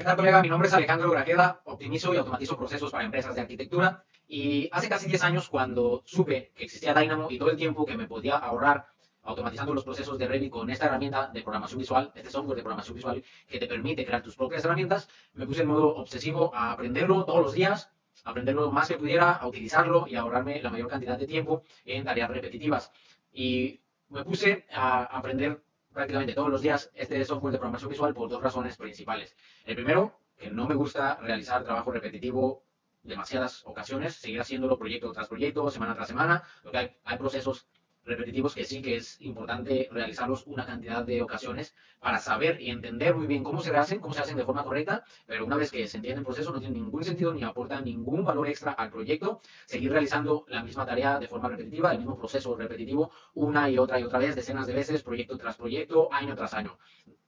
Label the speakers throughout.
Speaker 1: tal, colega? Mi nombre es Alejandro Grajeda, optimizo y automatizo procesos para empresas de arquitectura y hace casi 10 años cuando supe que existía Dynamo y todo el tiempo que me podía ahorrar automatizando los procesos de Revit con esta herramienta de programación visual, este software de programación visual que te permite crear tus propias herramientas, me puse en modo obsesivo a aprenderlo todos los días, aprenderlo lo más que pudiera, a utilizarlo y a ahorrarme la mayor cantidad de tiempo en tareas repetitivas. Y me puse a aprender prácticamente todos los días este software de programación visual por dos razones principales. El primero, que no me gusta realizar trabajo repetitivo demasiadas ocasiones, seguir haciéndolo proyecto tras proyecto, semana tras semana, porque hay procesos repetitivos que sí que es importante realizarlos una cantidad de ocasiones para saber y entender muy bien cómo se hacen de forma correcta, pero una vez que se entiende el proceso no tiene ningún sentido ni aporta ningún valor extra al proyecto seguir realizando la misma tarea de forma repetitiva, el mismo proceso repetitivo una y otra vez, decenas de veces, proyecto tras proyecto, año tras año.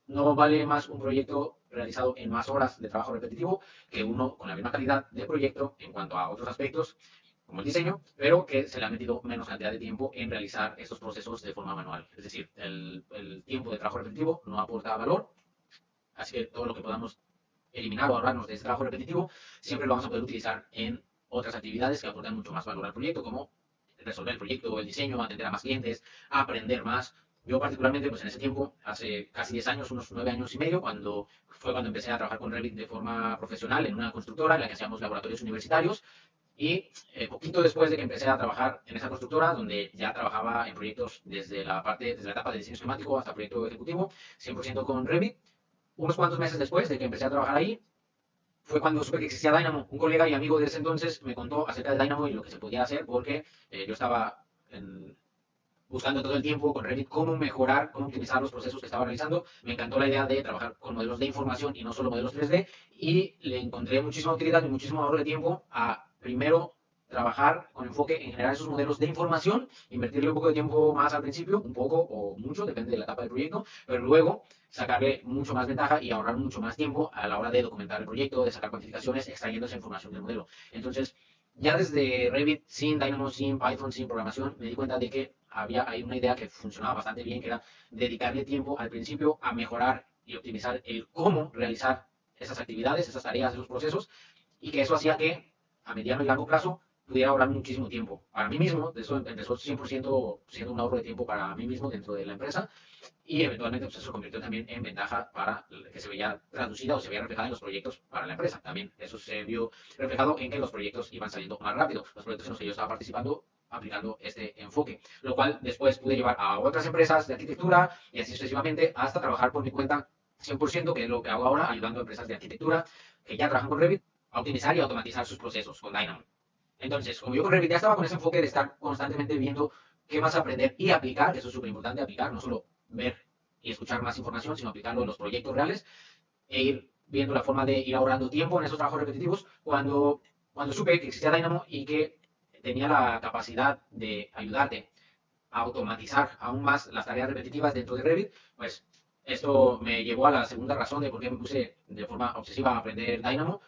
Speaker 1: No vale más un proyecto realizado en más horas de trabajo repetitivo que uno con la misma calidad de proyecto en cuanto a otros aspectos, como el diseño, pero que se le ha metido menos cantidad de tiempo en realizar estos procesos de forma manual. Es decir, el tiempo de trabajo repetitivo no aporta valor, así que todo lo que podamos eliminar o ahorrarnos de este trabajo repetitivo, siempre lo vamos a poder utilizar en otras actividades que aportan mucho más valor al proyecto, como resolver el proyecto, el diseño, atender a más clientes, aprender más. Yo particularmente, pues en ese tiempo, hace casi 10 años, unos 9 años y medio, cuando empecé a trabajar con Revit de forma profesional en una constructora en la que hacíamos laboratorios universitarios, y poquito después de que empecé a trabajar en esa constructora, donde ya trabajaba en proyectos desde la etapa de diseño esquemático hasta proyecto ejecutivo, 100% con Revit, unos cuantos meses después de que empecé a trabajar ahí, fue cuando supe que existía Dynamo. Un colega y amigo de ese entonces me contó acerca de Dynamo y lo que se podía hacer porque yo estaba buscando todo el tiempo con Revit cómo mejorar, cómo optimizar los procesos que estaba realizando. Me encantó la idea de trabajar con modelos de información y no solo modelos 3D y le encontré muchísima utilidad y muchísimo ahorro de tiempo a primero trabajar con enfoque en generar esos modelos de información, invertirle un poco de tiempo más al principio, un poco o mucho, depende de la etapa del proyecto, pero luego sacarle mucho más ventaja y ahorrar mucho más tiempo a la hora de documentar el proyecto, de sacar cuantificaciones, extrayendo esa información del modelo. Entonces, ya desde Revit, sin Dynamo, sin Python, sin programación, me di cuenta de que había ahí una idea que funcionaba bastante bien, que era dedicarle tiempo al principio a mejorar y optimizar el cómo realizar esas actividades, esas tareas, esos procesos, y que eso hacía que a mediano y largo plazo pudiera ahorrar muchísimo tiempo para mí mismo. Eso empezó 100% siendo un ahorro de tiempo para mí mismo dentro de la empresa y eventualmente pues, eso se convirtió también en ventaja para que se veía traducida o se veía reflejada en los proyectos para la empresa. También eso se vio reflejado en que los proyectos iban saliendo más rápido, los proyectos en los que yo estaba participando aplicando este enfoque, lo cual después pude llevar a otras empresas de arquitectura y así sucesivamente hasta trabajar por mi cuenta 100%, que es lo que hago ahora, ayudando a empresas de arquitectura que ya trabajan con Revit a optimizar y automatizar sus procesos con Dynamo. Entonces, como yo con Revit ya estaba con ese enfoque de estar constantemente viendo qué más aprender y aplicar, eso es súper importante, aplicar, no solo ver y escuchar más información, sino aplicarlo en los proyectos reales e ir viendo la forma de ir ahorrando tiempo en esos trabajos repetitivos. Cuando supe que existía Dynamo y que tenía la capacidad de ayudarte a automatizar aún más las tareas repetitivas dentro de Revit, pues esto me llevó a la segunda razón de por qué me puse de forma obsesiva a aprender Dynamo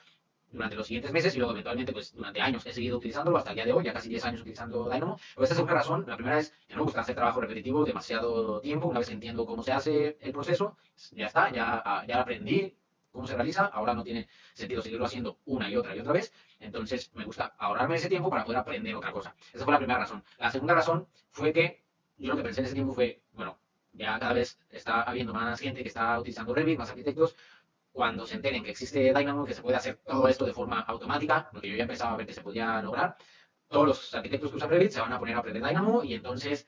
Speaker 1: durante los siguientes meses y luego eventualmente pues durante años he seguido utilizándolo hasta el día de hoy, ya casi 10 años utilizando Dynamo. Pero esta es una razón. La primera es que no me gusta hacer trabajo repetitivo demasiado tiempo. Una vez que entiendo cómo se hace el proceso, ya está, ya aprendí cómo se realiza, ahora no tiene sentido seguirlo haciendo una y otra vez, entonces me gusta ahorrarme ese tiempo para poder aprender otra cosa. Esa fue la primera razón. La segunda razón fue que yo lo que pensé en ese tiempo fue, bueno, ya cada vez está habiendo más gente que está utilizando Revit, más arquitectos, cuando se enteren que existe Dynamo, que se puede hacer todo esto de forma automática, porque yo ya empezaba a ver que se podía lograr, todos los arquitectos que usan Revit se van a poner a aprender Dynamo y entonces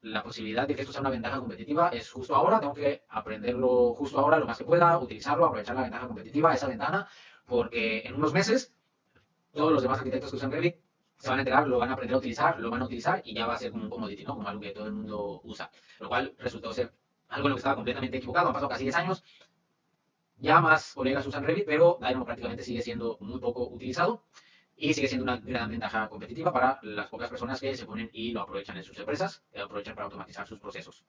Speaker 1: la posibilidad de que esto sea una ventaja competitiva es justo ahora, tengo que aprenderlo justo ahora lo más que pueda, utilizarlo, aprovechar la ventaja competitiva, esa ventana, porque en unos meses todos los demás arquitectos que usan Revit se van a enterar, lo van a aprender a utilizar, lo van a utilizar y ya va a ser como un commodity, ¿no? Como algo que todo el mundo usa, lo cual resultó ser algo en lo que estaba completamente equivocado. Han pasado casi 10 años, ya más colegas usan Revit, pero Dynamo prácticamente sigue siendo muy poco utilizado y sigue siendo una gran ventaja competitiva para las pocas personas que se ponen y lo aprovechan en sus empresas, que lo aprovechan para automatizar sus procesos.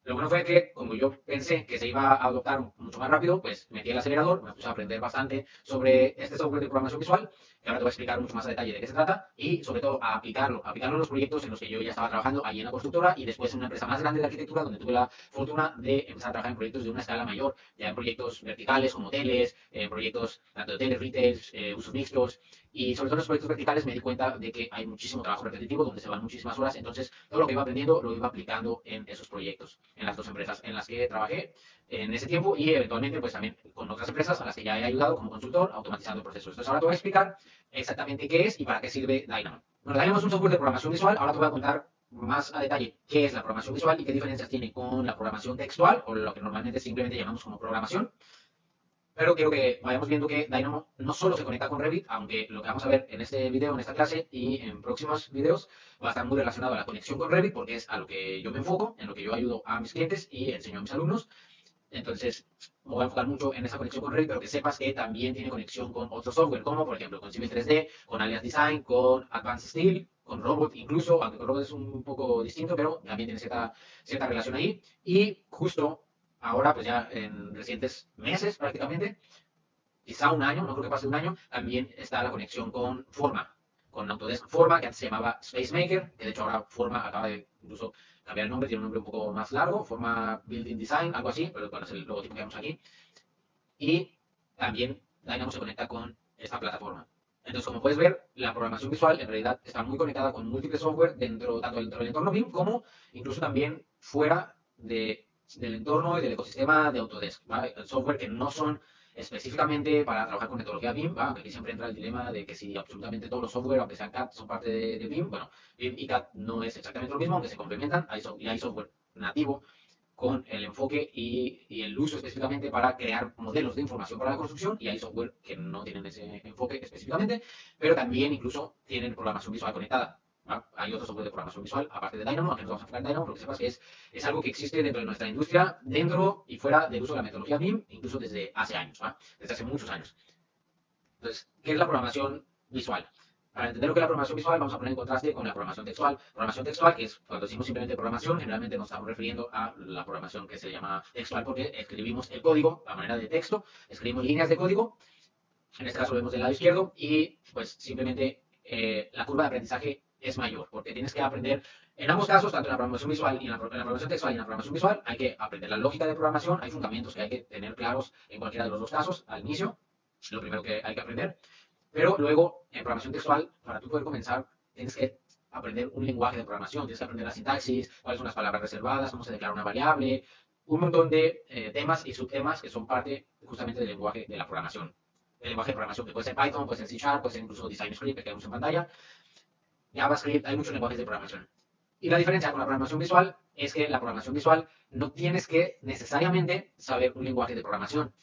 Speaker 1: Lo bueno fue que, como yo pensé que se iba a adoptar mucho más rápido, pues metí el acelerador, me puse a aprender bastante sobre este software de programación visual, que ahora te voy a explicar mucho más a detalle de qué se trata, y sobre todo a aplicarlo en los proyectos en los que yo ya estaba trabajando allí en la constructora y después en una empresa más grande de arquitectura, donde tuve la fortuna de empezar a trabajar en proyectos de una escala mayor, ya en proyectos verticales como hoteles, en proyectos tanto de hoteles, retail, usos mixtos, y sobre todo en los proyectos verticales me di cuenta de que hay muchísimo trabajo repetitivo, donde se van muchísimas horas, entonces todo lo que iba aprendiendo lo iba aplicando en esos proyectos, en las dos empresas en las que trabajé en ese tiempo y eventualmente pues también con otras empresas a las que ya he ayudado como consultor automatizando procesos. Entonces ahora te voy a explicar exactamente qué es y para qué sirve Dynamo. Bueno, Dynamo es un software de programación visual, ahora te voy a contar más a detalle qué es la programación visual y qué diferencias tiene con la programación textual o lo que normalmente simplemente llamamos como programación. Pero quiero que vayamos viendo que Dynamo no solo se conecta con Revit, aunque lo que vamos a ver en este video, en esta clase y en próximos videos va a estar muy relacionado a la conexión con Revit, porque es a lo que yo me enfoco, en lo que yo ayudo a mis clientes y enseño a mis alumnos. Entonces, me voy a enfocar mucho en esa conexión con Revit, pero que sepas que también tiene conexión con otro software, como por ejemplo con Civil 3D, con Alias Design, con Advanced Steel, con Robot incluso, aunque con Robot es un poco distinto, pero también tiene cierta relación ahí. Y justo ahora, pues ya en recientes meses prácticamente, quizá un año, no creo que pase un año, también está la conexión con Forma, con Autodesk Forma, que antes se llamaba SpaceMaker, que de hecho ahora Forma acaba de incluso cambiar el nombre, tiene un nombre un poco más largo, Forma Building Design, algo así, pero bueno, es el logotipo que vemos aquí. Y también Dynamo se conecta con esta plataforma. Entonces, como puedes ver, la programación visual en realidad está muy conectada con múltiples software tanto dentro del entorno BIM como incluso también fuera del entorno y del ecosistema de Autodesk. ¿Vale? El software que no son específicamente para trabajar con metodología BIM, ¿va? Aunque aquí siempre entra el dilema de que si absolutamente todos los software, aunque sean CAD, son parte de BIM. Bueno, BIM y CAD no es exactamente lo mismo, aunque se complementan. Hay software nativo con el enfoque y el uso específicamente para crear modelos de información para la construcción y hay software que no tienen ese enfoque específicamente, pero también incluso tienen programación visual conectada. ¿Va? Hay otros software de programación visual aparte de Dynamo, aunque nos vamos a enfocar en Dynamo, pero que sepas que es algo que existe dentro de nuestra industria, dentro y fuera del uso de la metodología BIM, incluso desde hace años, ¿va? Desde hace muchos años. Entonces, ¿qué es la programación visual? Para entender lo que es la programación visual, vamos a poner en contraste con la programación textual. Programación textual, que es cuando decimos simplemente programación, generalmente nos estamos refiriendo a la programación que se llama textual porque escribimos el código a manera de texto, escribimos líneas de código, en este caso lo vemos del lado izquierdo, y pues simplemente la curva de aprendizaje es mayor, porque tienes que aprender, en ambos casos, tanto en la programación visual y en la programación textual y en la programación visual, hay que aprender la lógica de programación, hay fundamentos que hay que tener claros en cualquiera de los dos casos al inicio, lo primero que hay que aprender. Pero luego, en programación textual, para tú poder comenzar, tienes que aprender un lenguaje de programación, tienes que aprender la sintaxis, cuáles son las palabras reservadas, cómo se declara una variable, un montón de temas y subtemas que son parte justamente del lenguaje de la programación. El lenguaje de programación que puede ser Python, puede ser C Sharp, puede ser incluso Design Script, que tenemos en pantalla, JavaScript, hay muchos lenguajes de programación. Y la diferencia con la programación visual es que la programación visual no tienes que necesariamente saber un lenguaje de programación.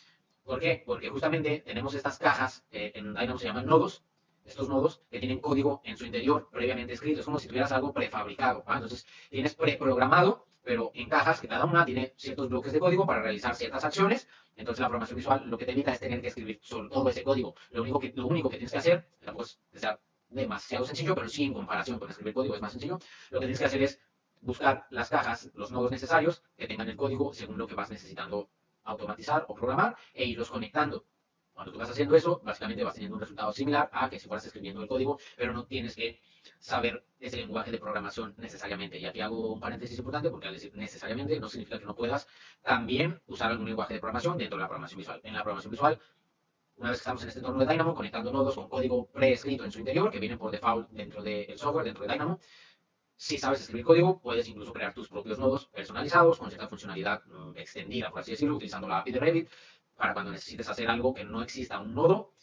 Speaker 1: ¿Por qué? Porque justamente tenemos estas cajas, en Dynamo se llaman nodos, estos nodos que tienen código en su interior previamente escrito. Es como si tuvieras algo prefabricado. ¿Va? Entonces tienes preprogramado, pero en cajas que cada una tiene ciertos bloques de código para realizar ciertas acciones. Entonces la programación visual lo que te evita es tener que escribir sobre todo ese código. Lo único que tienes que hacer, tampoco es que sea demasiado sencillo, pero sí en comparación con escribir código es más sencillo. Lo que tienes que hacer es buscar las cajas, los nodos necesarios que tengan el código según lo que vas necesitando automatizar o programar e irlos conectando. Cuando tú vas haciendo eso, básicamente vas teniendo un resultado similar a que si fueras escribiendo el código, pero no tienes que saber ese lenguaje de programación necesariamente. Y aquí hago un paréntesis importante porque al decir necesariamente no significa que no puedas también usar algún lenguaje de programación dentro de la programación visual. En la programación visual, una vez que estamos en este entorno de Dynamo, conectando nodos con código preescrito en su interior, que viene por default dentro del software, dentro de Dynamo, si sabes escribir código, puedes incluso crear tus propios nodos personalizados con cierta funcionalidad extendida, por así decirlo, utilizando la API de Revit para cuando necesites hacer algo que no exista un nodo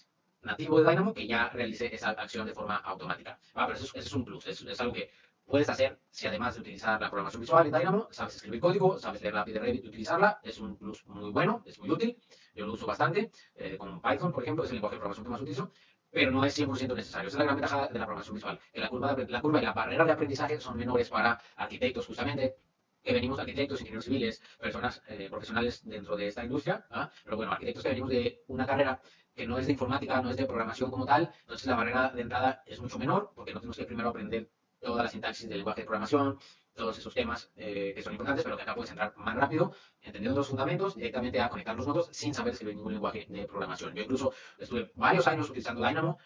Speaker 1: nativo de Dynamo que ya realice esa acción de forma automática. Pero eso es un plus, es algo que puedes hacer si además de utilizar la programación visual en Dynamo, sabes escribir código, sabes leer la API de Revit y utilizarla, es un plus muy bueno, es muy útil, yo lo uso bastante, con Python, por ejemplo, es el lenguaje de programación que más utilizo, pero no es 100% necesario. Esa es la gran ventaja de la programación visual, que la curva y la barrera de aprendizaje son menores para arquitectos, justamente, que venimos arquitectos, ingenieros civiles, personas profesionales dentro de esta industria, ¿ah? Pero bueno, arquitectos que venimos de una carrera que no es de informática, no es de programación como tal, entonces la barrera de entrada es mucho menor, porque no tenemos que primero aprender toda la sintaxis del lenguaje de programación, todos esos temas que son importantes, pero que acá puedes entrar más rápido, entendiendo los fundamentos, directamente a conectar los nodos sin saber escribir ningún lenguaje de programación. Yo incluso estuve varios años utilizando Dynamo,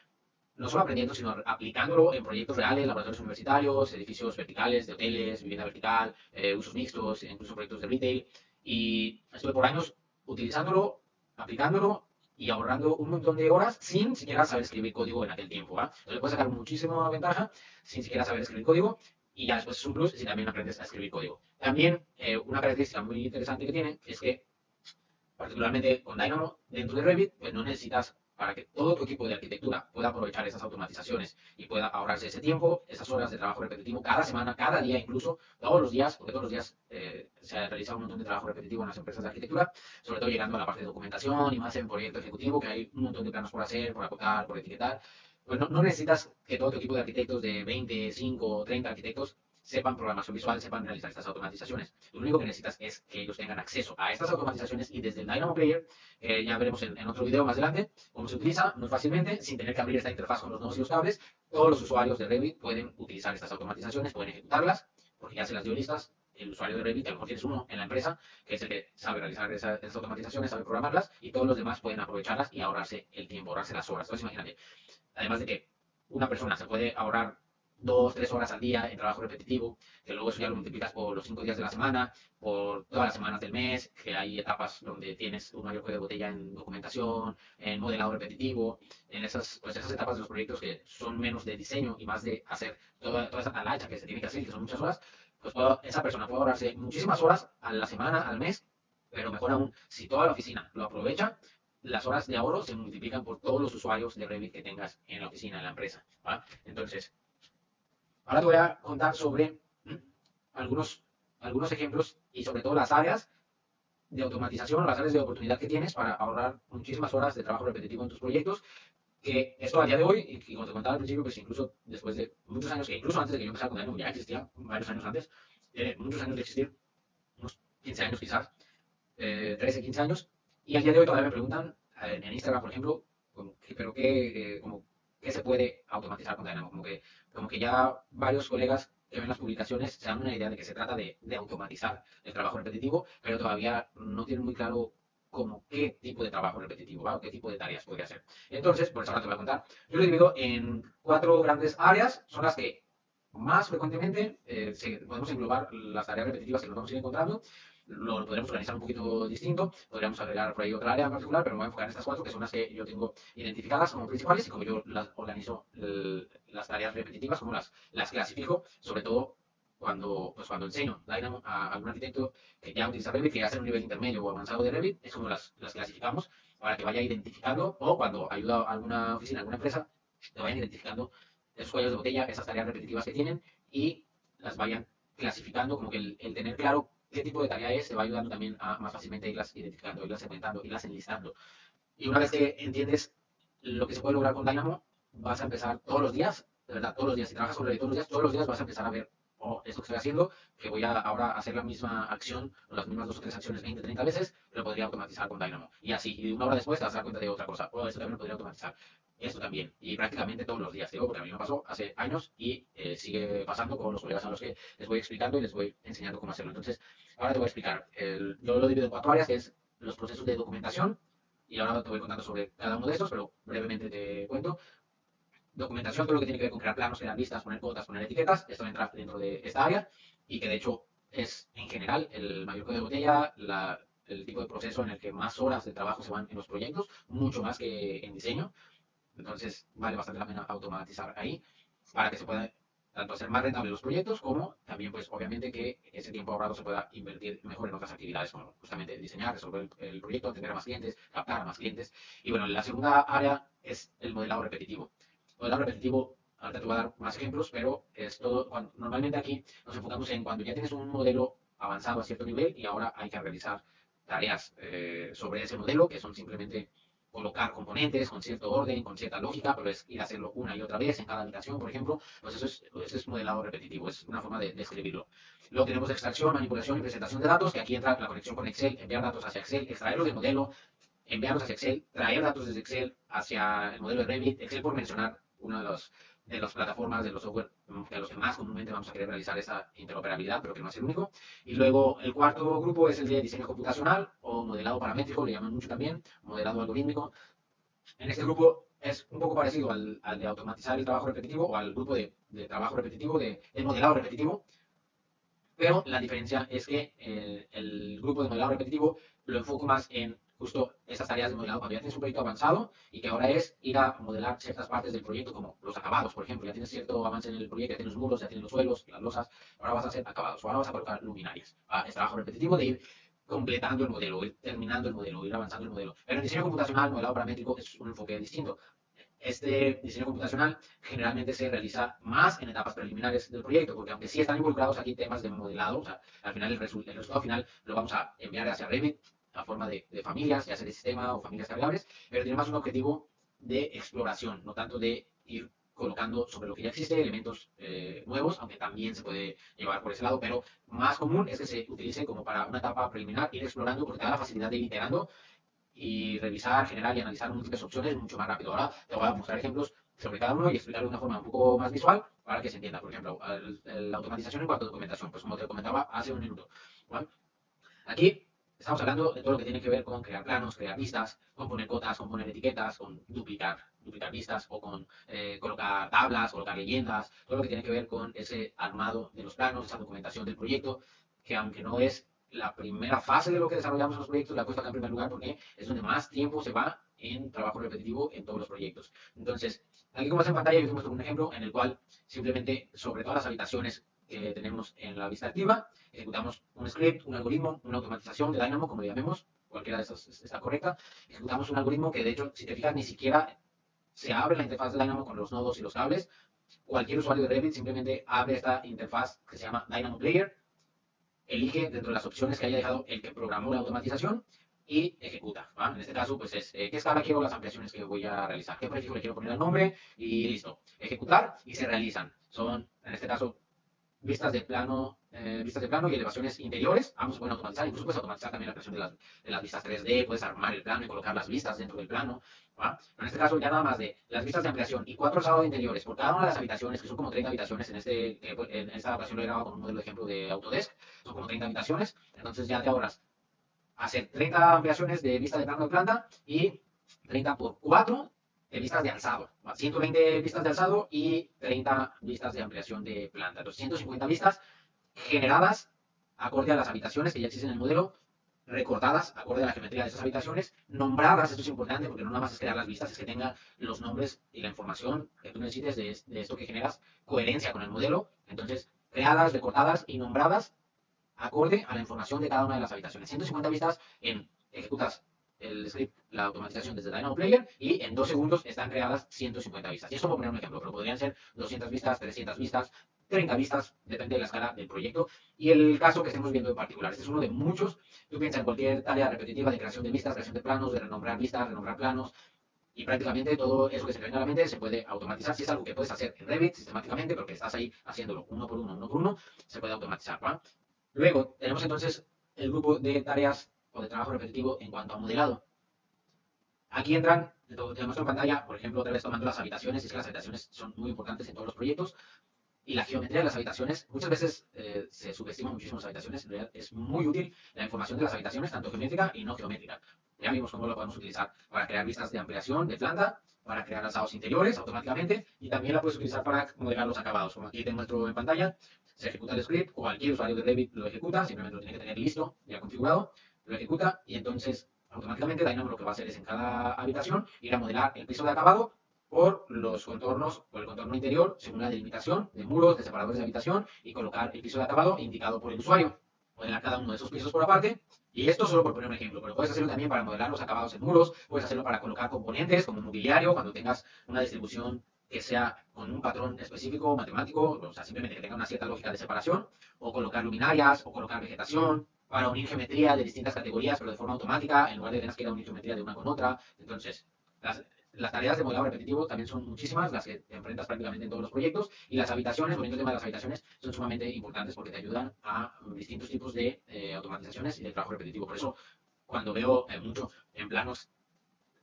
Speaker 1: no solo aprendiendo, sino aplicándolo en proyectos reales, laboratorios universitarios, edificios verticales de hoteles, vivienda vertical, usos mixtos, incluso proyectos de retail. Y estuve por años utilizándolo, aplicándolo y ahorrando un montón de horas sin siquiera saber escribir código en aquel tiempo. ¿Va? Entonces le puedes sacar muchísima ventaja sin siquiera saber escribir código y ya después es un plus si también aprendes a escribir código. También una característica muy interesante que tiene es que particularmente con Dynamo, dentro de Revit, pues no necesitas para que todo tu equipo de arquitectura pueda aprovechar esas automatizaciones y pueda ahorrarse ese tiempo, esas horas de trabajo repetitivo cada semana, cada día incluso, todos los días, porque todos los días se realiza un montón de trabajo repetitivo en las empresas de arquitectura, sobre todo llegando a la parte de documentación y más en proyecto ejecutivo, que hay un montón de planos por hacer, por acotar, por etiquetar. Pues no necesitas que todo tu equipo de arquitectos de 20, 5, 30 arquitectos sepan programación visual, sepan realizar estas automatizaciones. Lo único que necesitas es que ellos tengan acceso a estas automatizaciones y desde el Dynamo Player, ya veremos en otro video más adelante, cómo se utiliza muy fácilmente, sin tener que abrir esta interfaz con los nodos y los cables. Todos los usuarios de Revit pueden utilizar estas automatizaciones, pueden ejecutarlas, porque ya se las dio listas. El usuario de Revit, a lo mejor tienes uno en la empresa, que es el que sabe realizar esas automatizaciones, sabe programarlas, y todos los demás pueden aprovecharlas y ahorrarse el tiempo, ahorrarse las horas. Entonces imagínate, además de que una persona se puede ahorrar 2, 3 horas al día en trabajo repetitivo, que luego eso ya lo multiplicas por los 5 días de la semana, por todas las semanas del mes, que hay etapas donde tienes un mayor cuello de botella en documentación, en modelado repetitivo, en esas etapas de los proyectos que son menos de diseño y más de hacer toda esa talacha que se tiene que hacer, que son muchas horas, pues esa persona puede ahorrarse muchísimas horas a la semana, al mes, pero mejor aún, si toda la oficina lo aprovecha, las horas de ahorro se multiplican por todos los usuarios de Revit que tengas en la oficina, en la empresa. ¿Va? Entonces, ahora te voy a contar sobre algunos ejemplos y sobre todo las áreas de automatización o las áreas de oportunidad que tienes para ahorrar muchísimas horas de trabajo repetitivo en tus proyectos, que esto a día de hoy, y como te contaba al principio, pues incluso después de muchos años, que incluso antes de que yo empezara con Dynamo ya existía, varios años antes, tiene muchos años de existir, unos 15 años quizás, 13, 15 años, y al día de hoy todavía me preguntan en Instagram, por ejemplo, pero qué se puede automatizar con Dynamo, como que ya varios colegas que ven las publicaciones se dan una idea de que se trata de automatizar el trabajo repetitivo, pero todavía no tienen muy claro como qué tipo de trabajo repetitivo va o qué tipo de tareas podría hacer. Entonces, por eso ahora te voy a contar. Yo lo divido en 4 grandes áreas, son las que más frecuentemente podemos englobar las tareas repetitivas que nos vamos a ir encontrando. Lo podremos organizar un poquito distinto, podríamos agregar por ahí otra área en particular, pero me voy a enfocar en estas 4 que son las que yo tengo identificadas como principales y como yo las organizo las tareas repetitivas, como las clasifico, sobre todo cuando enseño Dynamo a algún arquitecto que ya utiliza Revit, que ya hace un nivel intermedio o avanzado de Revit, es como las clasificamos para que vaya identificando, o cuando ayuda a alguna oficina, a alguna empresa, que vayan identificando esos cuellos de botella, esas tareas repetitivas que tienen y las vayan clasificando, como que el tener claro qué tipo de tarea es, te va ayudando también a más fácilmente irlas identificando, irlas segmentando, irlas enlistando. Y una vez que entiendes lo que se puede lograr con Dynamo, vas a empezar todos los días, de verdad, todos los días, si trabajas con Revit todos los días vas a empezar a ver, oh, esto que estoy haciendo, que voy a ahora hacer la misma acción, o las mismas 2 o 3 acciones 20, 30 veces, lo podría automatizar con Dynamo. Y así, y una hora después te vas a dar cuenta de otra cosa, oh, esto también lo podría automatizar. Esto también, y prácticamente todos los días, digo, porque a mí me pasó hace años y sigue pasando con los colegas a los que les voy explicando y les voy enseñando cómo hacerlo. Entonces, ahora te voy a explicar. Yo lo divido en 4 áreas, que es los procesos de documentación, y ahora te voy contando sobre cada uno de estos, pero brevemente te cuento. Documentación, todo lo que tiene que ver con crear planos, crear listas, poner cotas, poner etiquetas, esto entra dentro de esta área y que de hecho es en general el mayor cuello de botella, el tipo de proceso en el que más horas de trabajo se van en los proyectos, mucho más que en diseño. Entonces vale bastante la pena automatizar ahí para que se pueda tanto hacer más rentables los proyectos como también pues obviamente que ese tiempo ahorrado se pueda invertir mejor en otras actividades como justamente diseñar, resolver el proyecto, atender a más clientes, captar a más clientes. Y bueno, la segunda área es el modelado repetitivo. Modelado repetitivo, ahorita te voy a dar más ejemplos, pero es todo, normalmente aquí nos enfocamos en cuando ya tienes un modelo avanzado a cierto nivel y ahora hay que realizar tareas sobre ese modelo que son simplemente colocar componentes con cierto orden, con cierta lógica, pero es ir a hacerlo una y otra vez en cada habitación, por ejemplo, pues eso es modelado repetitivo, es una forma de escribirlo. Luego tenemos extracción, manipulación y presentación de datos, que aquí entra la conexión con Excel, enviar datos hacia Excel, extraerlos del modelo, enviarlos hacia Excel, traer datos desde Excel hacia el modelo de Revit, Excel por mencionar de las plataformas, de los software de los que más comúnmente vamos a querer realizar esa interoperabilidad, pero que no es el único. Y luego el cuarto grupo es el de diseño computacional o modelado paramétrico, le llaman mucho también, modelado algorítmico. En este grupo es un poco parecido al de automatizar el trabajo repetitivo o al grupo de trabajo repetitivo, de modelado repetitivo, pero la diferencia es que el grupo de modelado repetitivo lo enfoco más en justo esas tareas de modelado cuando ya tienes un proyecto avanzado y que ahora es ir a modelar ciertas partes del proyecto como los acabados, por ejemplo, ya tienes cierto avance en el proyecto, ya tienes los muros, ya tienes los suelos, las losas, ahora vas a hacer acabados, o ahora vas a colocar luminarias. Es trabajo repetitivo de ir completando el modelo, ir terminando el modelo, ir avanzando el modelo. Pero en diseño computacional, modelado paramétrico es un enfoque distinto. Este diseño computacional generalmente se realiza más en etapas preliminares del proyecto, porque aunque sí están involucrados aquí temas de modelado, o sea, al final el resultado final lo vamos a enviar hacia Revit a forma de familias, ya sea de sistema o familias cargables, pero tiene más un objetivo de exploración, no tanto de ir colocando sobre lo que ya existe elementos nuevos, aunque también se puede llevar por ese lado, pero más común es que se utilice como para una etapa preliminar, ir explorando porque te da la facilidad de ir iterando y revisar, generar y analizar múltiples opciones mucho más rápido. Ahora te voy a mostrar ejemplos sobre cada uno y explicarlo de una forma un poco más visual para que se entienda. Por ejemplo, la automatización en cuanto a documentación, pues como te comentaba hace un minuto. ¿Vale? Aquí estamos hablando de todo lo que tiene que ver con crear planos, crear vistas, con poner cotas, con poner etiquetas, con duplicar vistas o con colocar tablas, colocar leyendas, todo lo que tiene que ver con ese armado de los planos, esa documentación del proyecto, que aunque no es la primera fase de lo que desarrollamos en los proyectos, la he puesto acá en primer lugar porque es donde más tiempo se va en trabajo repetitivo en todos los proyectos. Entonces, aquí como ves en pantalla, yo te muestro un ejemplo en el cual simplemente sobre todas las habitaciones que tenemos en la vista activa, ejecutamos un script, un algoritmo, una automatización de Dynamo, como le llamemos, cualquiera de esas está correcta. Ejecutamos un algoritmo que de hecho, si te fijas, ni siquiera se abre la interfaz de Dynamo con los nodos y los cables. Cualquier usuario de Revit simplemente abre esta interfaz que se llama Dynamo Player, elige dentro de las opciones que haya dejado el que programó la automatización y ejecuta. ¿Va? En este caso, pues es qué escala quiero las ampliaciones que voy a realizar, qué prefijo le quiero poner al nombre y listo. Ejecutar y se realizan. Son, en este caso, vistas de plano y elevaciones interiores. Ambos se pueden automatizar, incluso puedes automatizar también la creación de las vistas 3D, puedes armar el plano y colocar las vistas dentro del plano. ¿Va? Pero en este caso ya nada más de las vistas de ampliación y 4 alzados de interiores por cada una de las habitaciones, que son como 30 habitaciones, en esta ocasión lo he grabado con un modelo de ejemplo de Autodesk, son como 30 habitaciones, entonces ya te ahorras hacer 30 ampliaciones de vista de plano de planta y 30 por 4 de vistas de alzado, 120 vistas de alzado y 30 vistas de ampliación de planta. Entonces, 150 vistas generadas acorde a las habitaciones que ya existen en el modelo, recortadas acorde a la geometría de esas habitaciones, nombradas, esto es importante porque no nada más es crear las vistas, es que tenga los nombres y la información que tú necesites de esto que generas, coherencia con el modelo. Entonces, creadas, recortadas y nombradas acorde a la información de cada una de las habitaciones. 150 vistas ejecutas el script, la automatización desde Dynamo Player y en 2 segundos están creadas 150 vistas. Y esto por poner un ejemplo, pero podrían ser 200 vistas, 300 vistas, 30 vistas, depende de la escala del proyecto y el caso que estemos viendo en particular. Este es uno de muchos. Tú piensas en cualquier tarea repetitiva de creación de vistas, creación de planos, de renombrar vistas, renombrar planos, y prácticamente todo eso que se te venga a la mente se puede automatizar. Si es algo que puedes hacer en Revit sistemáticamente, pero que estás ahí haciéndolo uno por uno, se puede automatizar. ¿Va? Luego tenemos entonces el grupo de tareas o de trabajo repetitivo en cuanto a modelado. Aquí entran, te muestro en pantalla, por ejemplo, otra vez tomando las habitaciones, y es que las habitaciones son muy importantes en todos los proyectos. Y la geometría de las habitaciones, muchas veces se subestiman muchísimo las habitaciones, en realidad es muy útil la información de las habitaciones, tanto geométrica y no geométrica. Ya vimos cómo lo podemos utilizar para crear vistas de ampliación de planta, para crear alzados interiores automáticamente, y también la puedes utilizar para modelar los acabados. Como aquí te muestro en pantalla, se ejecuta el script, cualquier usuario de Revit lo ejecuta, simplemente lo tiene que tener listo, ya configurado, lo ejecuta, y entonces automáticamente Dynamo lo que va a hacer es en cada habitación ir a modelar el piso de acabado por los contornos, por el contorno interior, según la delimitación de muros, de separadores de habitación, y colocar el piso de acabado indicado por el usuario. Modelar cada uno de esos pisos por aparte, y esto solo por poner un ejemplo, pero puedes hacerlo también para modelar los acabados en muros, puedes hacerlo para colocar componentes como mobiliario, cuando tengas una distribución que sea con un patrón específico, matemático, o sea, simplemente que tenga una cierta lógica de separación, o colocar luminarias, o colocar vegetación, para unir geometría de distintas categorías, pero de forma automática, en lugar de tener que ir a unir geometría de una con otra. Entonces, las tareas de modelado repetitivo también son muchísimas, las que te enfrentas prácticamente en todos los proyectos, y las habitaciones, volviendo al tema de las habitaciones, son sumamente importantes porque te ayudan a distintos tipos de automatizaciones y de trabajo repetitivo. Por eso, cuando veo mucho en planos,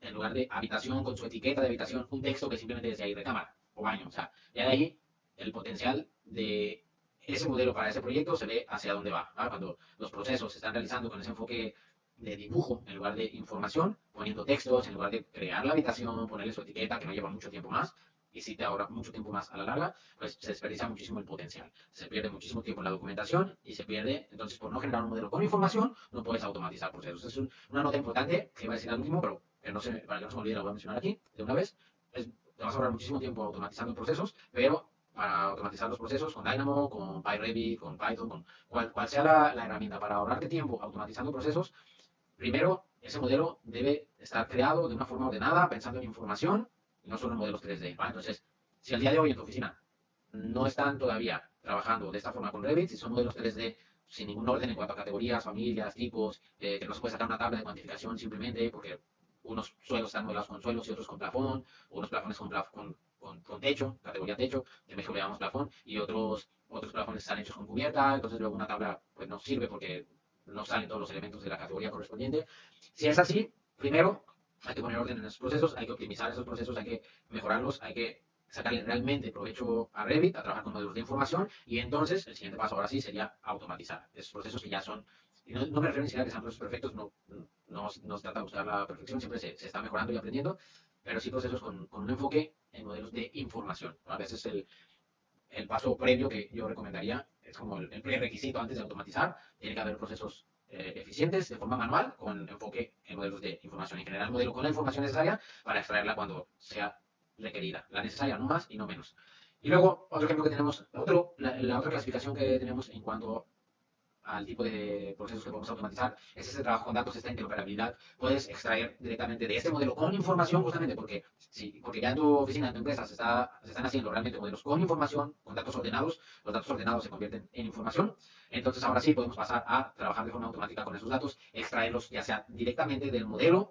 Speaker 1: en lugar de habitación con su etiqueta de habitación, un texto que simplemente desde ahí recámara, o año. O sea, ya de ahí el potencial de ese modelo para ese proyecto se ve hacia dónde va, ¿vale? Cuando los procesos se están realizando con ese enfoque de dibujo en lugar de información, poniendo textos en lugar de crear la habitación, ponerle su etiqueta, que no lleva mucho tiempo más, y si te ahorra mucho tiempo más a la larga, pues se desperdicia muchísimo el potencial. Se pierde muchísimo tiempo en la documentación y se pierde, entonces por no generar un modelo con información, no puedes automatizar procesos. Es una nota importante que iba a decir al último, pero que no se, para que no se me olvide, la voy a mencionar aquí de una vez. Te vas a ahorrar muchísimo tiempo automatizando procesos, pero para automatizar los procesos con Dynamo, con PyRevit, con Python, con cual sea la herramienta para ahorrarte tiempo automatizando procesos, primero, ese modelo debe estar creado de una forma ordenada, pensando en información y no solo en modelos 3D, ¿vale? Entonces, si al día de hoy en tu oficina no están todavía trabajando de esta forma con Revit, si son modelos 3D sin ningún orden en cuanto a categorías, familias, tipos, que no se puede sacar una tabla de cuantificación simplemente porque unos suelos están modelados con suelos y otros con plafón, unos plafones con techo, categoría techo, que mejor le llamamos plafón, y otros plafones están hechos con cubierta, entonces luego una tabla pues no sirve porque no salen todos los elementos de la categoría correspondiente. Si es así, primero hay que poner orden en esos procesos, hay que optimizar esos procesos, hay que mejorarlos, hay que sacarle realmente provecho a Revit, a trabajar con modelos de información, y entonces el siguiente paso ahora sí sería automatizar esos procesos que ya son, y no me refiero ni siquiera a que sean procesos perfectos, no se trata de buscar la perfección, siempre se está mejorando y aprendiendo, pero sí procesos con un enfoque en modelos de información. A veces el paso previo que yo recomendaría es como el prerequisito antes de automatizar. Tiene que haber procesos eficientes de forma manual con enfoque en modelos de información. En general, el modelo con la información necesaria para extraerla cuando sea requerida. La necesaria, no más y no menos. Y luego, otro ejemplo que tenemos, la otra clasificación que tenemos en cuanto al tipo de procesos que podemos automatizar, es ese trabajo con datos, esta interoperabilidad. Puedes extraer directamente de este modelo con información, justamente porque, sí, porque ya en tu oficina, en tu empresa, se están haciendo realmente modelos con información, con datos ordenados. Los datos ordenados se convierten en información. Entonces, ahora sí podemos pasar a trabajar de forma automática con esos datos, extraerlos ya sea directamente del modelo,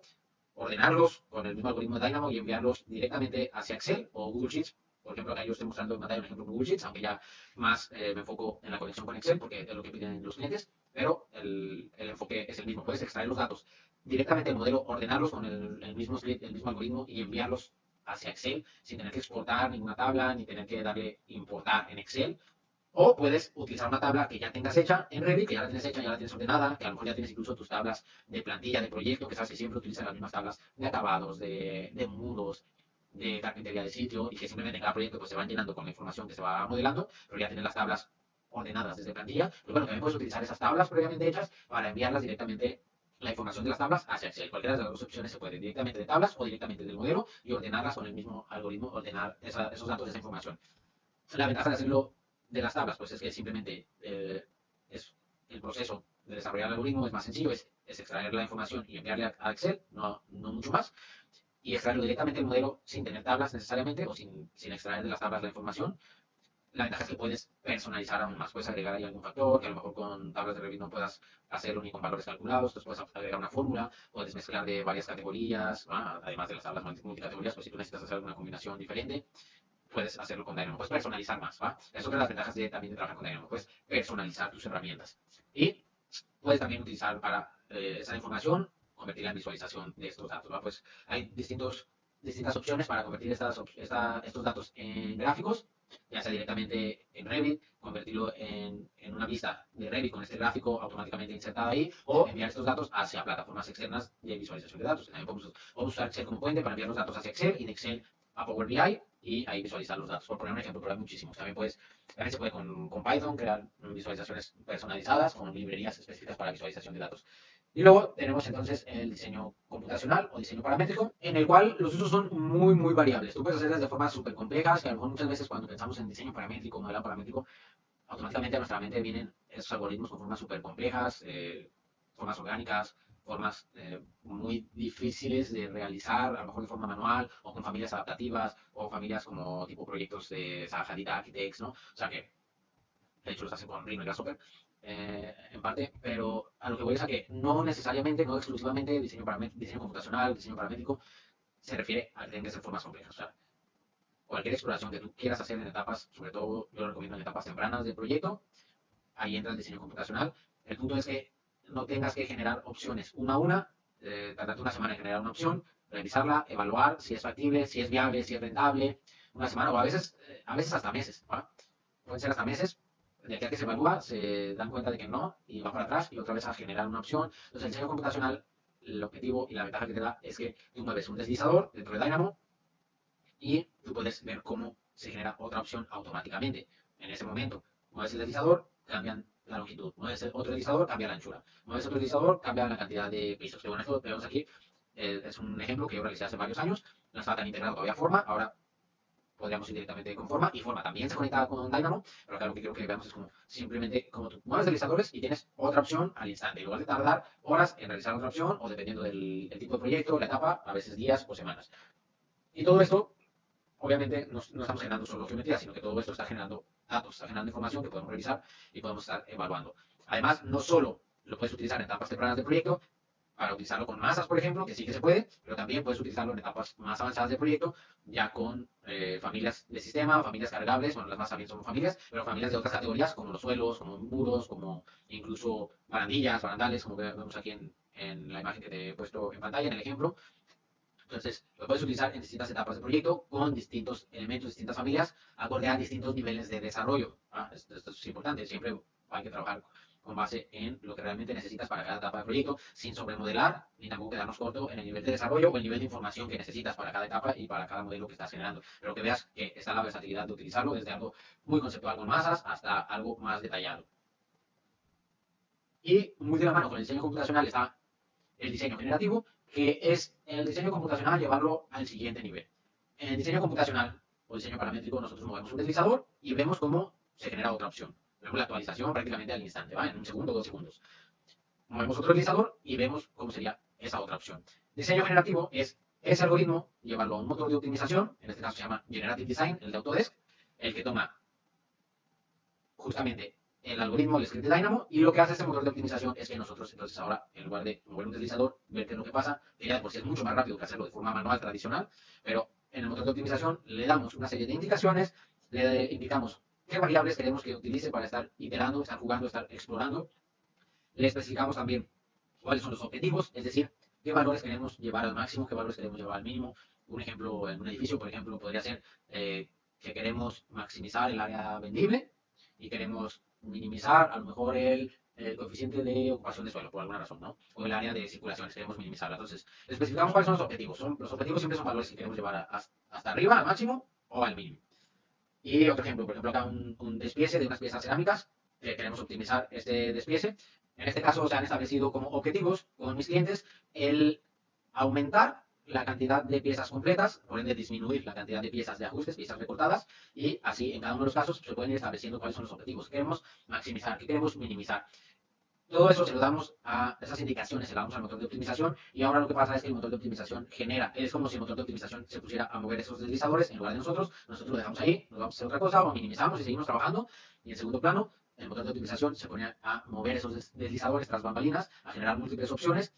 Speaker 1: ordenarlos con el mismo algoritmo de Dynamo y enviarlos directamente hacia Excel o Google Sheets. Por ejemplo, acá yo estoy mostrando en pantalla un ejemplo de Google Sheets, aunque ya más me enfoco en la conexión con Excel porque es lo que piden los clientes, pero el enfoque es el mismo. Puedes extraer los datos directamente del modelo, ordenarlos con el mismo script, el mismo algoritmo y enviarlos hacia Excel sin tener que exportar ninguna tabla ni tener que darle importar en Excel. O puedes utilizar una tabla que ya tengas hecha en Revit, que ya la tienes hecha, ya la tienes ordenada, que a lo mejor ya tienes incluso tus tablas de plantilla, de proyecto, que sabes que siempre utilizan las mismas tablas de acabados, de muros, de carpintería de sitio, y que simplemente en cada proyecto pues, se van llenando con la información que se va modelando, pero ya tienes las tablas ordenadas desde plantilla. Pero bueno, también puedes utilizar esas tablas previamente hechas para enviarlas directamente la información de las tablas hacia Excel. Cualquiera de las dos opciones se puede, directamente de tablas o directamente del modelo, y ordenarlas con el mismo algoritmo, ordenar esos datos de esa información. La ventaja de hacerlo de las tablas, pues es que simplemente es el proceso de desarrollar el algoritmo es más sencillo, es extraer la información y enviarle a Excel, no mucho más, y extraerlo directamente del modelo sin tener tablas necesariamente o sin extraer de las tablas la información. La ventaja es que puedes personalizar aún más, puedes agregar ahí algún factor que a lo mejor con tablas de Revit no puedas hacerlo ni con valores calculados, entonces puedes agregar una fórmula, puedes mezclar de varias categorías, ¿va? Además de las tablas multicategorías, pues si tú necesitas hacer alguna combinación diferente, puedes hacerlo con Dynamo, puedes personalizar más, ¿va? Es otra de las ventajas también de trabajar con Dynamo, puedes personalizar tus herramientas. Y puedes también utilizar para esa información, convertirla en visualización de estos datos, ¿va? Pues hay distintas opciones para convertir estos datos en gráficos, ya sea directamente en Revit, convertirlo en una vista de Revit con este gráfico automáticamente insertado ahí, o enviar estos datos hacia plataformas externas de visualización de datos. También podemos usar Excel como puente para enviar los datos hacia Excel y de Excel a Power BI y ahí visualizar los datos. Por poner un ejemplo, pero hay muchísimos. También se puede con Python crear visualizaciones personalizadas con librerías específicas para visualización de datos. Y luego tenemos entonces el diseño computacional o diseño paramétrico, en el cual los usos son muy variables. Tú puedes hacerlas de formas súper complejas, que a lo mejor muchas veces cuando pensamos en diseño paramétrico, modelado paramétrico, automáticamente a nuestra mente vienen esos algoritmos con formas súper complejas, formas orgánicas, formas muy difíciles de realizar, a lo mejor de forma manual, o con familias adaptativas, o familias como tipo proyectos de Zaha Hadid Architects, ¿no? O sea que de hecho los hacen con Rhino y Grasshopper, en parte, pero a lo que voy es a que no necesariamente, no exclusivamente diseño computacional, diseño paramétrico, se refiere a que tengan que ser formas complejas. O sea, cualquier exploración que tú quieras hacer en etapas, sobre todo yo lo recomiendo en etapas tempranas del proyecto, ahí entra el diseño computacional. El punto es que no tengas que generar opciones una a una, tardarte una semana en generar una opción, revisarla, evaluar si es factible, si es viable, si es rentable, una semana o a veces hasta meses, ¿va? Pueden ser hasta meses. De aquí a que se evalúa, se dan cuenta de que no y va para atrás y otra vez a generar una opción. Entonces, el diseño computacional, el objetivo y la ventaja que te da es que tú mueves un deslizador dentro de Dynamo y tú puedes ver cómo se genera otra opción automáticamente. En ese momento, mueves el deslizador, cambian la longitud. Mueves el otro deslizador, cambia la anchura. Mueves otro deslizador, cambia la cantidad de pisos. Que bueno, esto que vemos aquí es un ejemplo que yo realicé hace varios años. No estaba tan integrado todavía Forma. Ahora podríamos ir directamente con Forma y Forma también se conecta con Dynamo, pero acá lo que quiero que veamos es como simplemente como tú mueves deslizadores y tienes otra opción al instante. En lugar de tardar horas en realizar otra opción o dependiendo del tipo de proyecto, la etapa, a veces días o semanas. Y todo esto obviamente no estamos generando solo geometría, sino que todo esto está generando datos, está generando información que podemos revisar y podemos estar evaluando. Además, no solo lo puedes utilizar en etapas tempranas del proyecto, para utilizarlo con masas, por ejemplo, que sí que se puede, pero también puedes utilizarlo en etapas más avanzadas del proyecto, ya con familias de sistema, familias cargables, bueno, las más también son familias, pero familias de otras categorías, como los suelos, como muros, como incluso barandillas, barandales, como vemos aquí en la imagen que te he puesto en pantalla, en el ejemplo. Entonces, lo puedes utilizar en distintas etapas del proyecto con distintos elementos, distintas familias, acorde a distintos niveles de desarrollo. Esto es importante, siempre hay que trabajar con base en lo que realmente necesitas para cada etapa del proyecto, sin sobremodelar, ni tampoco quedarnos corto en el nivel de desarrollo o el nivel de información que necesitas para cada etapa y para cada modelo que estás generando. Pero que veas que está la versatilidad de utilizarlo desde algo muy conceptual con masas hasta algo más detallado. Y muy de la mano con el diseño computacional está el diseño generativo, que es el diseño computacional llevarlo al siguiente nivel. En el diseño computacional o diseño paramétrico nosotros movemos un deslizador y vemos cómo se genera otra opción. Vemos la actualización prácticamente al instante, ¿va? En un segundo o 2 segundos. Movemos otro deslizador y vemos cómo sería esa otra opción. Diseño generativo es ese algoritmo, llevarlo a un motor de optimización, en este caso se llama Generative Design, el de Autodesk, el que toma justamente el algoritmo, el script de Dynamo, y lo que hace este motor de optimización es que nosotros, entonces ahora, en lugar de mover un deslizador, ver qué es lo que pasa, que ya de por sí es mucho más rápido que hacerlo de forma manual tradicional, pero en el motor de optimización le damos una serie de indicaciones, le indicamos qué variables queremos que utilice para estar iterando, estar jugando, estar explorando, le especificamos también cuáles son los objetivos, es decir, qué valores queremos llevar al máximo, qué valores queremos llevar al mínimo. Un ejemplo, en un edificio, por ejemplo, podría ser que queremos maximizar el área vendible y queremos minimizar a lo mejor el coeficiente de ocupación de suelo, por alguna razón, ¿no? O el área de circulación, queremos minimizarla. Entonces, especificamos cuáles son los objetivos. Los objetivos siempre son valores que queremos llevar hasta arriba, al máximo o al mínimo. Y otro ejemplo, por ejemplo, acá un despiece de unas piezas cerámicas, que queremos optimizar este despiece. En este caso se han establecido como objetivos con mis clientes el aumentar la cantidad de piezas completas, por ende disminuir la cantidad de piezas de ajustes, piezas recortadas, y así en cada uno de los casos se pueden ir estableciendo cuáles son los objetivos que queremos maximizar, que queremos minimizar. Todo eso se lo damos a esas indicaciones, se lo damos al motor de optimización y ahora lo que pasa es que el motor de optimización genera, es como si el motor de optimización se pusiera a mover esos deslizadores en lugar de nosotros lo dejamos ahí, nos vamos a hacer otra cosa o minimizamos y seguimos trabajando y en segundo plano el motor de optimización se pone a mover esos deslizadores tras bambalinas, a generar múltiples opciones,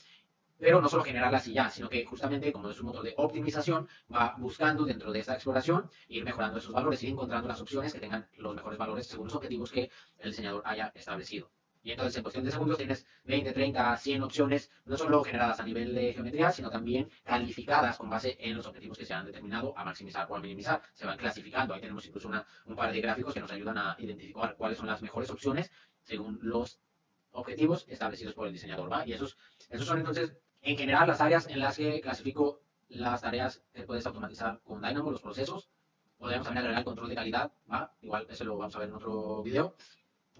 Speaker 1: pero no solo generarlas y ya, sino que justamente como es un motor de optimización, va buscando dentro de esta exploración ir mejorando esos valores, ir encontrando las opciones que tengan los mejores valores según los objetivos que el diseñador haya establecido. Y entonces en cuestión de segundos tienes 20, 30, 100 opciones, no solo generadas a nivel de geometría, sino también calificadas con base en los objetivos que se han determinado a maximizar o a minimizar. Se van clasificando. Ahí tenemos incluso un par de gráficos que nos ayudan a identificar cuáles son las mejores opciones según los objetivos establecidos por el diseñador, ¿va? Y esos son entonces, en general, las áreas en las que clasifico las tareas que puedes automatizar con Dynamo, los procesos. Podemos también agregar el control de calidad, ¿va? Igual eso lo vamos a ver en otro video,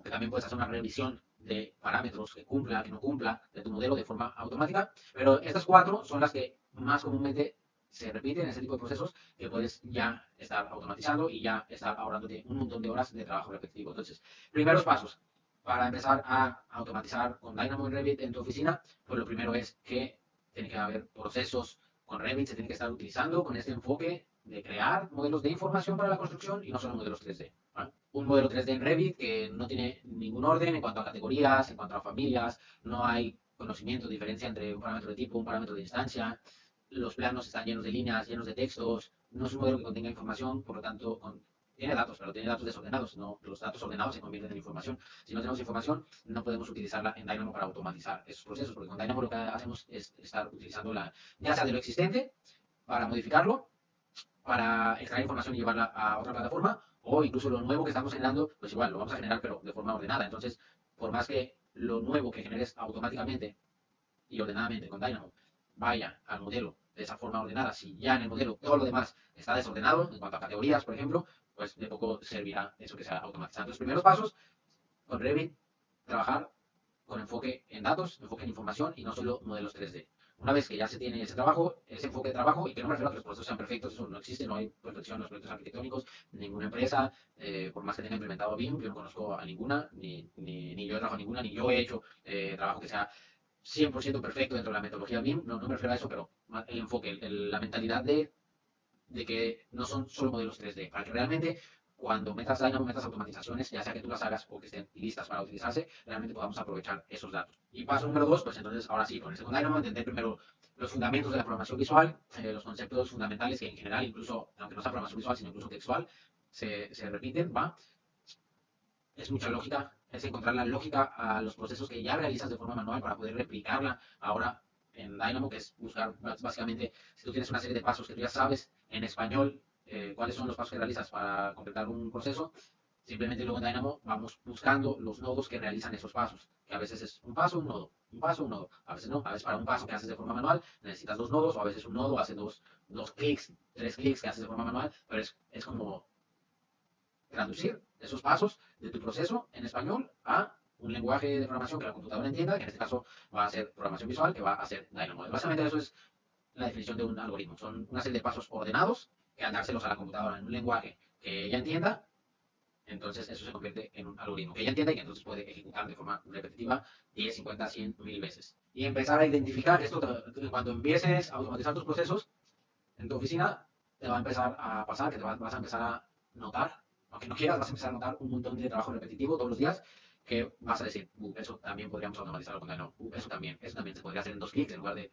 Speaker 1: que también puedes hacer una revisión de parámetros que cumpla, que no cumpla, de tu modelo de forma automática. Pero estas 4 son las que más comúnmente se repiten en este tipo de procesos que puedes ya estar automatizando y ya estar ahorrándote un montón de horas de trabajo repetitivo. Entonces, primeros pasos para empezar a automatizar con Dynamo en Revit en tu oficina, pues lo primero es que tiene que haber procesos con Revit, se tiene que estar utilizando con este enfoque de crear modelos de información para la construcción y no solo modelos 3D. ¿Vale? Un modelo 3D en Revit que no tiene ningún orden en cuanto a categorías, en cuanto a familias, no hay conocimiento, diferencia entre un parámetro de tipo, un parámetro de instancia, los planos están llenos de líneas, llenos de textos, no es un modelo que contenga información, por lo tanto, tiene datos, pero tiene datos desordenados, no, los datos ordenados se convierten en información. Si no tenemos información, no podemos utilizarla en Dynamo para automatizar esos procesos, porque con Dynamo lo que hacemos es estar utilizando ya sea de lo existente para modificarlo, para extraer información y llevarla a otra plataforma, o incluso lo nuevo que estamos generando, pues igual lo vamos a generar, pero de forma ordenada. Entonces, por más que lo nuevo que generes automáticamente y ordenadamente con Dynamo vaya al modelo de esa forma ordenada, si ya en el modelo todo lo demás está desordenado, en cuanto a categorías, por ejemplo, pues de poco servirá eso que sea automatizado. Los primeros pasos con Revit, trabajar con enfoque en datos, enfoque en información y no solo modelos 3D. Una vez que ya se tiene ese trabajo, ese enfoque de trabajo, y que no me refiero a que los procesos sean perfectos, eso no existe, no hay perfección en los proyectos arquitectónicos, ninguna empresa, por más que tenga implementado BIM, yo no conozco a ninguna, ni yo he trabajado en ninguna, ni yo he hecho trabajo que sea 100% perfecto dentro de la metodología BIM, no me refiero a eso, pero el enfoque, la mentalidad de que no son solo modelos 3D, para que realmente cuando metas Dynamo, metas automatizaciones, ya sea que tú las hagas o que estén listas para utilizarse, realmente podamos aprovechar esos datos. Y paso número 2, pues entonces ahora sí, ponerse con Dynamo, entender primero los fundamentos de la programación visual, los conceptos fundamentales que en general, incluso, aunque no sea programación visual, sino incluso textual, se repiten, ¿va? Es mucha lógica, es encontrar la lógica a los procesos que ya realizas de forma manual para poder replicarla ahora en Dynamo, que es buscar básicamente, si tú tienes una serie de pasos que tú ya sabes en español, cuáles son los pasos que realizas para completar un proceso, simplemente luego en Dynamo vamos buscando los nodos que realizan esos pasos, que a veces es un paso, un nodo, un paso, un nodo, a veces no, a veces para un paso que haces de forma manual necesitas dos nodos, o a veces un nodo hace dos clics, tres clics que haces de forma manual, pero es como traducir esos pasos de tu proceso en español a un lenguaje de programación que la computadora entienda, que en este caso va a ser programación visual, que va a ser Dynamo. Básicamente eso es la definición de un algoritmo. Son una serie de pasos ordenados que al dárselos a la computadora en un lenguaje que ella entienda, entonces eso se convierte en un algoritmo que ella entienda y que entonces puede ejecutar de forma repetitiva 10, 50, 100, 1000 veces. Y empezar a identificar esto, cuando empieces a automatizar tus procesos en tu oficina, te va a empezar a pasar que vas a empezar a notar, aunque no quieras, vas a empezar a notar un montón de trabajo repetitivo todos los días que vas a decir, eso también podríamos automatizarlo con Dynamo, eso también se podría hacer en 2 clics en lugar de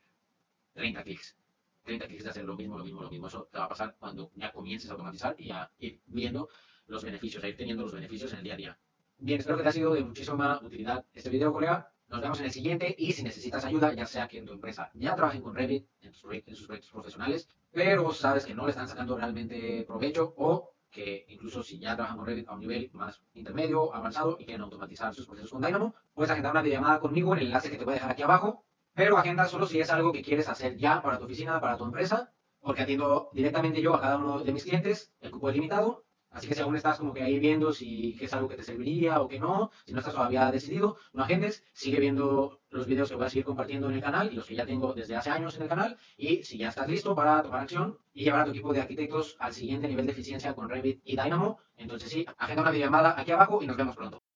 Speaker 1: 30 clics. 30 clics de hacer lo mismo, lo mismo, lo mismo. Eso te va a pasar cuando ya comiences a automatizar y a ir viendo los beneficios, a ir teniendo los beneficios en el día a día. Bien, espero que te haya sido de muchísima utilidad este video, colega. Nos vemos en el siguiente y si necesitas ayuda, ya sea que en tu empresa ya trabajen con Revit en sus proyectos profesionales, pero sabes que no le están sacando realmente provecho o que incluso si ya trabajan con Revit a un nivel más intermedio, avanzado y quieren automatizar sus procesos con Dynamo, puedes agendar una videollamada conmigo en el enlace que te voy a dejar aquí abajo, pero agenda solo si es algo que quieres hacer ya para tu oficina, para tu empresa, porque atiendo directamente yo a cada uno de mis clientes, el cupo es limitado. Así que si aún estás como que ahí viendo si es algo que te serviría o que no, si no estás todavía decidido, no agendes, sigue viendo los videos que voy a seguir compartiendo en el canal y los que ya tengo desde hace años en el canal. Y si ya estás listo para tomar acción y llevar a tu equipo de arquitectos al siguiente nivel de eficiencia con Revit y Dynamo, entonces sí, agenda una videollamada aquí abajo y nos vemos pronto.